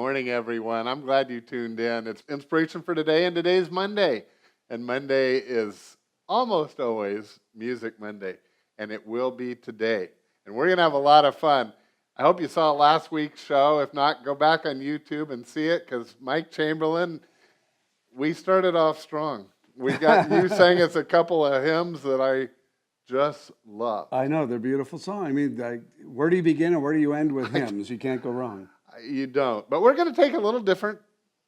morning, everyone. I'm glad you tuned in. It's Inspiration for Today, and today's Monday. And Monday is almost always Music Monday, and it will be today. And we're going to have a lot of fun. I hope you saw last week's show. If not, go back on YouTube and see it, because Mike Chamberlin, we started off strong. We got you sang us a couple of hymns that I just love. I know, they're beautiful songs. I mean, where do you begin and where do you end with hymns? You can't go wrong. You don't. But we're going to take a little different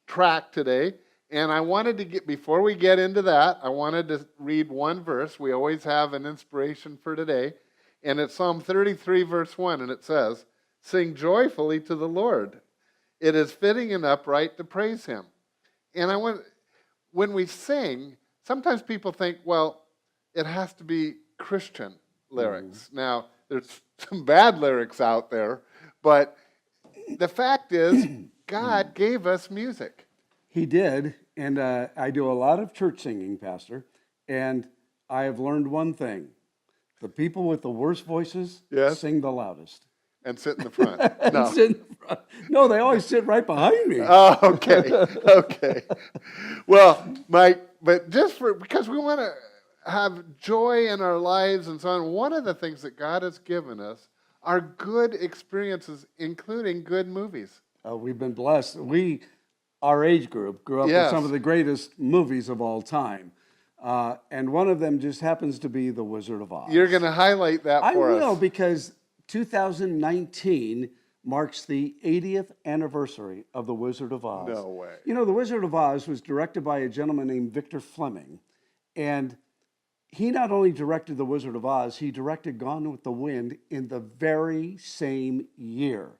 track today. And I wanted to before we get into that, I wanted to read one verse. We always have an inspiration for today. And it's Psalm 33, verse 1. And it says, "Sing joyfully to the Lord. It is fitting and upright to praise him." And when we sing, sometimes people think, well, it has to be Christian lyrics. Now, there's some bad lyrics out there, but the fact is, God gave us music. He did, and I do a lot of church singing, Pastor, and I have learned one thing. The people with the worst voices sing the loudest. And sit in the front. No. Sit in the front. No, they always sit right behind me. Oh, okay. Okay. Well, Mike, but because we want to have joy in our lives and so on, one of the things that God has given us are good experiences, including good movies. We've been blessed. Our age group, grew up with some of the greatest movies of all time. And one of them just happens to be The Wizard of Oz. You're going to highlight that for us. I will, because 2019 marks the 80th anniversary of The Wizard of Oz. No way. You know, The Wizard of Oz was directed by a gentleman named Victor Fleming. And he not only directed The Wizard of Oz, he directed Gone with the Wind in the very same year.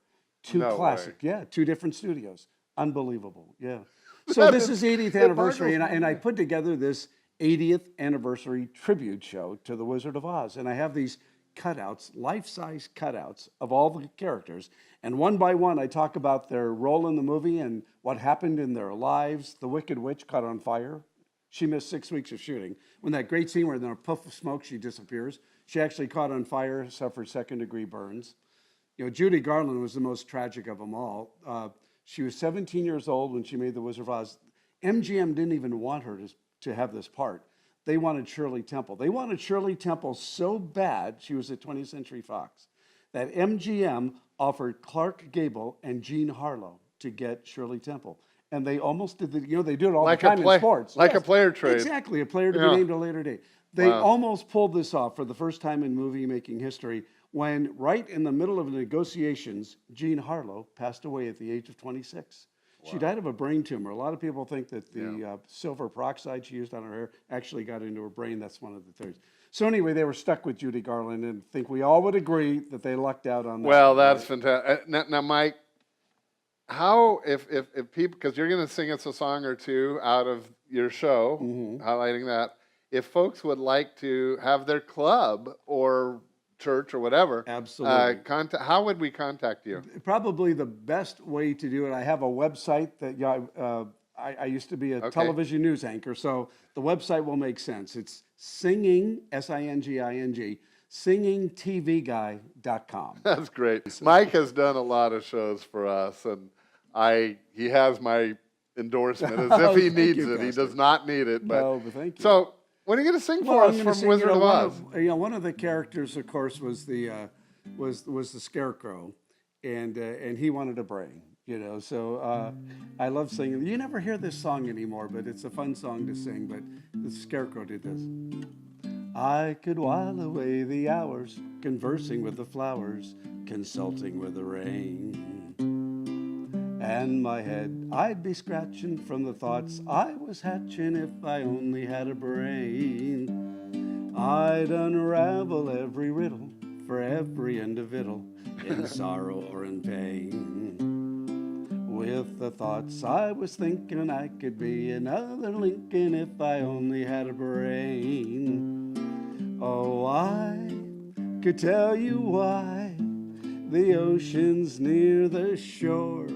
Two different studios. Unbelievable, yeah. So this is 80th anniversary, and I put together this 80th anniversary tribute show to The Wizard of Oz. And I have these cutouts, life-size cutouts of all the characters. And one by one, I talk about their role in the movie and what happened in their lives. The Wicked Witch caught on fire. She missed 6 weeks of shooting. When that great scene where in a puff of smoke, she disappears. She actually caught on fire, suffered second-degree burns. You know, Judy Garland was the most tragic of them all. She was 17 years old when she made The Wizard of Oz. MGM didn't even want her to have this part. They wanted Shirley Temple. They wanted Shirley Temple so bad, she was at 20th Century Fox, that MGM offered Clark Gable and Jean Harlow to get Shirley Temple. And they almost did they do it all the time in sports. Like a player trade. Exactly, a player to be named at a later date. They almost pulled this off for the first time in movie-making history when, right in the middle of negotiations, Jean Harlow passed away at the age of 26. Wow. She died of a brain tumor. A lot of people think that the silver peroxide she used on her hair actually got into her brain. That's one of the theories. So anyway, they were stuck with Judy Garland, and I think we all would agree that they lucked out on that. Well, that's fantastic. Now, Mike, how, if people, because you're going to sing us a song or two out of your show, highlighting that, if folks would like to have their club or church or whatever, absolutely, how would we contact you? Probably the best way to do it, I have a website that I used to be a television news anchor, so the website will make sense. It's singing, S-I-N-G-I-N-G, singingtvguy.com. That's great. Mike has done a lot of shows for us, and he has my endorsement as if he needs it. He does not need it. But thank you. So, what are you going to sing for us from Wizard of Oz? One of the characters, of course, was the Scarecrow, and he wanted a brain. So I love singing. You never hear this song anymore, but it's a fun song to sing. But the Scarecrow did this. I could while away the hours, conversing with the flowers, consulting with the rain. And my head I'd be scratching from the thoughts I was hatching if I only had a brain. I'd unravel every riddle for every individual in sorrow or in pain. With the thoughts I was thinking I could be another Lincoln if I only had a brain. Oh, I could tell you why the ocean's near the shore.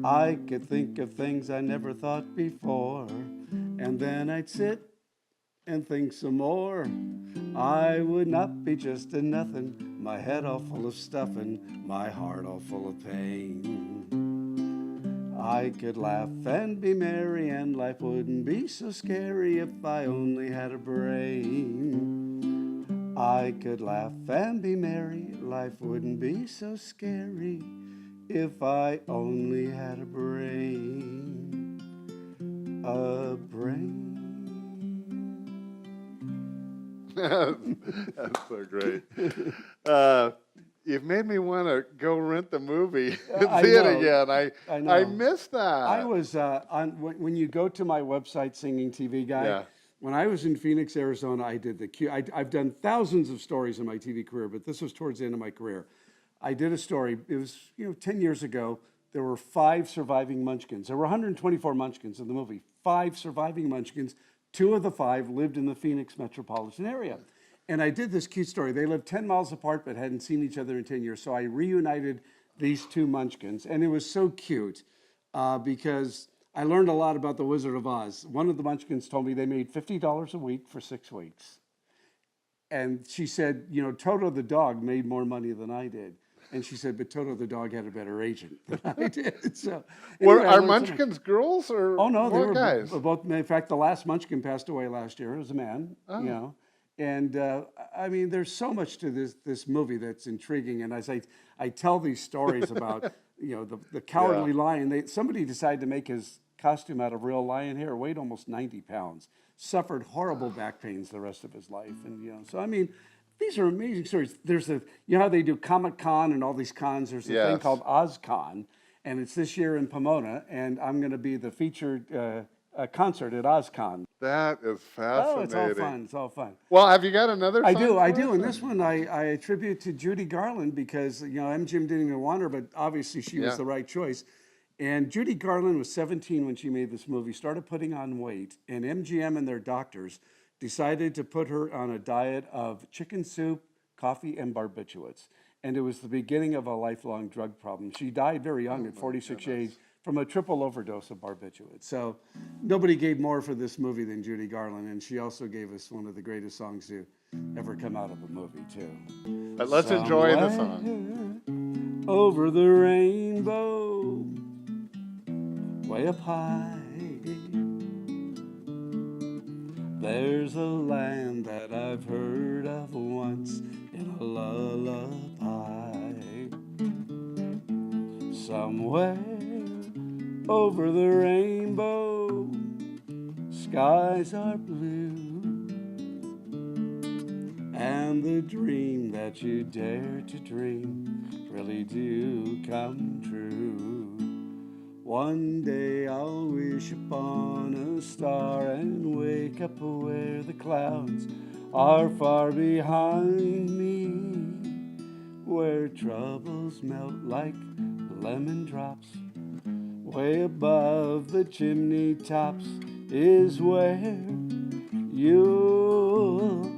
I could think of things I never thought before, and then I'd sit and think some more. I would not be just a nothing, my head all full of stuffing, my heart all full of pain. I could laugh and be merry, and life wouldn't be so scary if I only had a brain. I could laugh and be merry, life wouldn't be so scary if I only had a brain. A brain. That's so great. You've made me want to go rent the movie and I see it know. again. I know. I missed that. I was when you go to my website, Singing TV Guy. Yeah. When I was in Phoenix, Arizona, I did the Q. I've done thousands of stories in my TV career, but this was towards the end of my career. I did a story. It was 10 years ago. There were 5 surviving Munchkins. There were 124 Munchkins in the movie. 5 surviving Munchkins. 2 of the 5 lived in the Phoenix metropolitan area. And I did this cute story. They lived 10 miles apart but hadn't seen each other in 10 years. So I reunited these 2 Munchkins. And it was so cute because I learned a lot about the Wizard of Oz. One of the Munchkins told me they made $50 a week for 6 weeks. And she said, Toto the dog made more money than I did. And she said, but Toto the dog had a better agent than I did. So, anyway, Are Munchkins girls or Oh no, they were guys? both. In fact, the last Munchkin passed away last year. It was a man, And I mean, there's so much to this movie that's intriguing. And as I tell these stories about the cowardly lion, somebody decided to make his costume out of real lion hair. Weighed almost 90 pounds. Suffered horrible back pains the rest of his life. And so I mean, these are amazing stories. There's how they do Comic-Con and all these cons. There's a thing called OzCon, and it's this year in Pomona, and I'm going to be the featured concert at OzCon. That is fascinating. Oh, it's all fun. It's all fun. Well, have you got another? I do. And this one I attribute to Judy Garland because MGM didn't even want her, but obviously she was the right choice. And Judy Garland was 17 when she made this movie, started putting on weight, and MGM and their doctors decided to put her on a diet of chicken soup, coffee, and barbiturates. And it was the beginning of a lifelong drug problem. She died very young at 46 years from a triple overdose of barbiturates. So nobody gave more for this movie than Judy Garland, and she also gave us one of the greatest songs to ever come out of a movie, too. But let's enjoy the song. Over the rainbow, way up high, there's a land that I've heard of once in a lullaby. Somewhere over the rainbow, skies are blue, and the dream that you dare to dream really do come true. One day I'll wish upon a star and wake up where the clouds are far behind me, where troubles melt like lemon drops. Way above the chimney tops is where you'll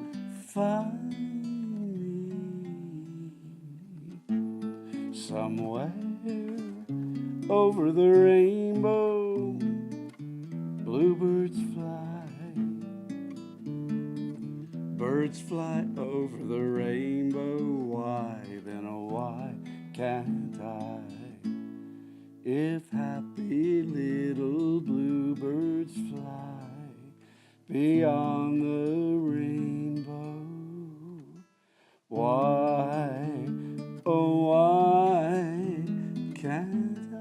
find me. Somewhere over the rainbow, bluebirds fly. Birds fly over the rainbow. Why, then, oh, why can't I? If happy little bluebirds fly beyond the rainbow, why, oh, why can't I?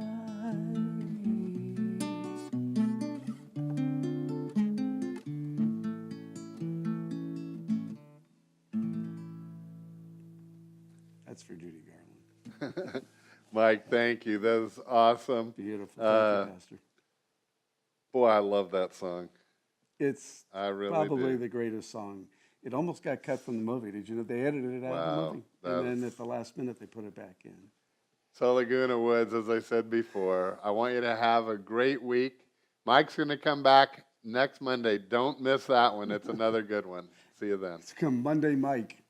That's for Judy Garland. Mike, thank you. That was awesome. Beautiful. Thank you, Pastor. Boy, I love that song. It's I really probably do. the greatest song. It almost got cut from the movie. Did you know they edited it out of the movie? And then at the last minute, they put it back in. So Laguna Woods, as I said before, I want you to have a great week. Mike's going to come back next Monday. Don't miss that one. It's another good one. See you then. It's come Monday, Mike.